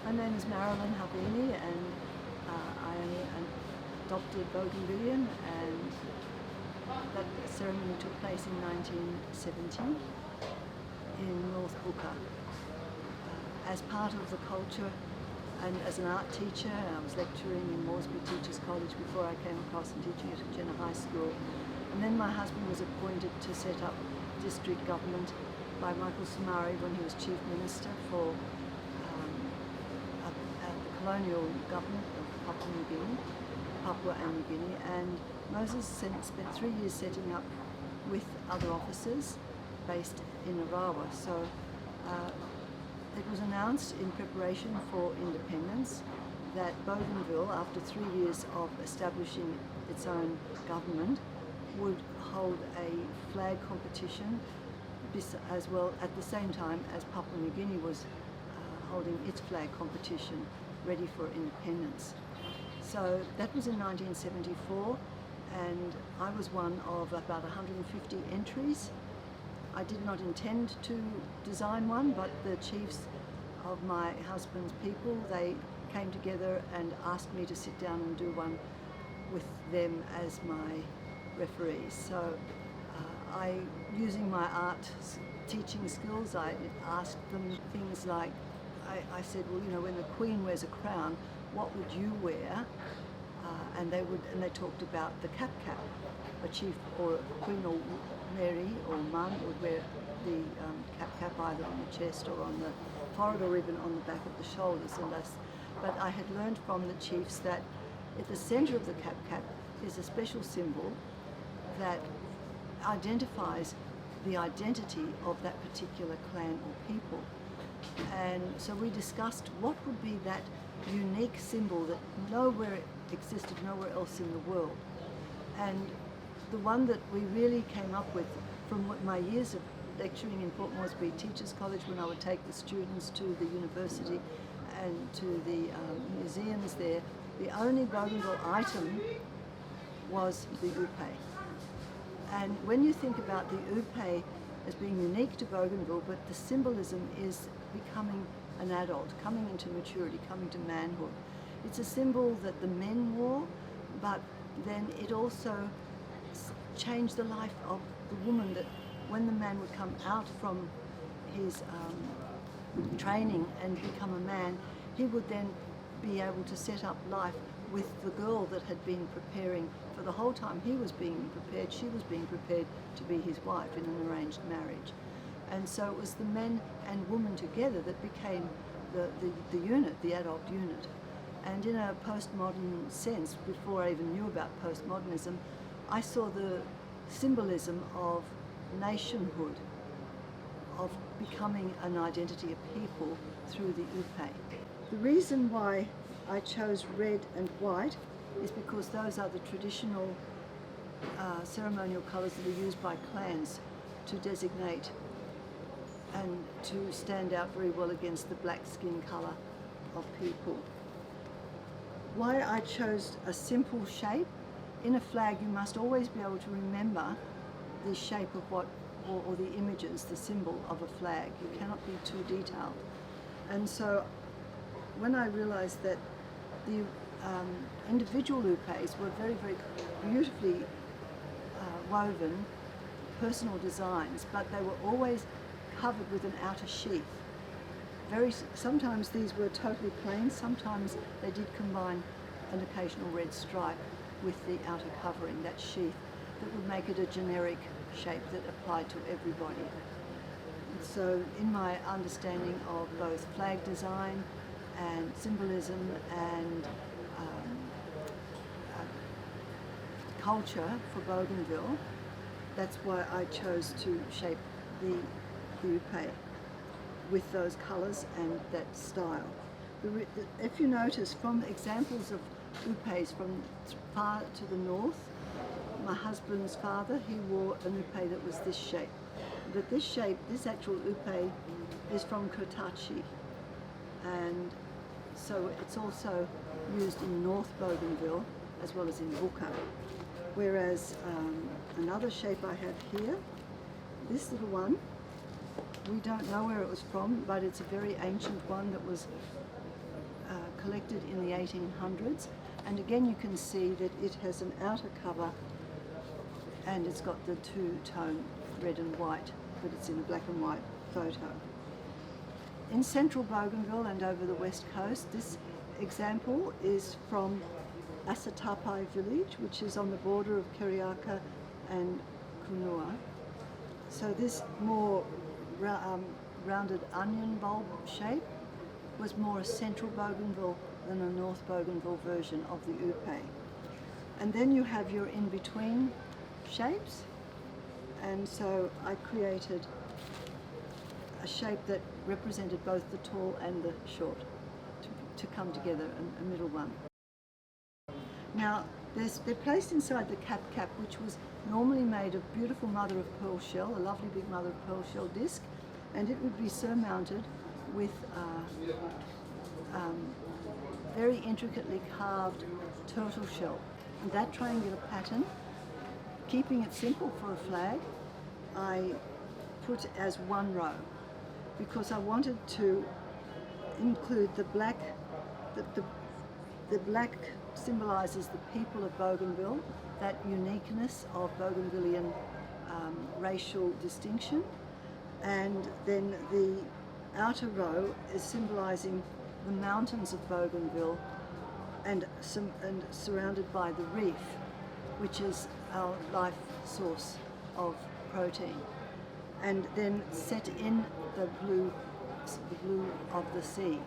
My name is Marilyn Havini, and I am an adopted Bougainvillian, and that ceremony took place in 1970 in North Buka. As part of the culture and as an art teacher, I was lecturing in Moresby Teachers College before I came across and teaching at Jenner High School. And then my husband was appointed to set up district government by Michael Somare when he was Chief Minister for the colonial government of Papua and New Guinea. And Moses spent 3 years setting up with other officers based in Arawa. So it was announced in preparation for independence that Bougainville, after 3 years of establishing its own government, would hold a flag competition as well at the same time as Papua New Guinea was holding its flag competition ready for independence. So that was in 1974, and I was one of about 150 entries. I did not intend to design one, but the chiefs of my husband's people, they came together and asked me to sit down and do one with them as my referees. So using my art teaching skills, I asked them things like, I said, well, you know, when the Queen wears a crown, what would you wear? And they talked about the cap. A chief or a Queen or Mary or Mum would wear the cap either on the chest or on the forehead or even on the back of the shoulders. But I had learned from the chiefs that at the centre of the cap is a special symbol that identifies the identity of that particular clan or people. And so we discussed what would be that unique symbol that nowhere existed, nowhere else in the world. And the one that we really came up with from my years of lecturing in Port Moresby Teachers College, when I would take the students to the university and to the museums there, the only Bougainville item was the upe. And when you think about the upe as being unique to Bougainville, but the symbolism is becoming an adult, coming into maturity, coming to manhood. It's a symbol that the men wore, but then it also changed the life of the woman, that when the man would come out from his training and become a man, he would then be able to set up life with the girl that had been preparing for the whole time he was being prepared. She was being prepared to be his wife in an arranged marriage. And so it was the men and woman together that became the unit, the adult unit. And in a postmodern sense, before I even knew about postmodernism, I saw the symbolism of nationhood, of becoming an identity of people through the upe. The reason why I chose red and white is because those are the traditional ceremonial colours that are used by clans to designate and to stand out very well against the black skin colour of people. Why I chose a simple shape. In a flag, you must always be able to remember the shape of or the images, the symbol of a flag. You cannot be too detailed. And so when I realised that the individual upes were very, very beautifully woven, personal designs, but they were always covered with an outer sheath. Sometimes these were totally plain, sometimes they did combine an occasional red stripe with the outer covering, that sheath, that would make it a generic shape that applied to everybody. And so in my understanding of both flag design and symbolism and culture for Bougainville, that's why I chose to shape the upe with those colours and that style. If you notice from examples of upes from far to the north, my husband's father, he wore an upe that was this shape. But this shape, this actual upe, is from Kotachi, and so it's also used in North Bougainville as well as in Buka. Whereas another shape I have here, this little one, we don't know where it was from, but it's a very ancient one that was collected in the 1800s, and again you can see that it has an outer cover and it's got the two-tone red and white, but it's in a black and white photo. In central Bougainville and over the west coast, this example is from Asatapai village, which is on the border of Keriaka and Kunua. So this more rounded onion bulb shape was more a central Bougainville than a North Bougainville version of the Upe. And then you have your in-between shapes, and so I created a shape that represented both the tall and the short to come together, a middle one. Now, they're placed inside the cap, which was normally made of beautiful mother of pearl shell, a lovely big mother of pearl shell disc, and it would be surmounted with very intricately carved turtle shell. And that triangular pattern, keeping it simple for a flag, I put as one row because I wanted to include the black. The black symbolises the people of Bougainville, that uniqueness of Bougainvillean racial distinction, and then the outer row is symbolising the mountains of Bougainville and surrounded by the reef, which is our life source of protein, and then set in the blue of the sea.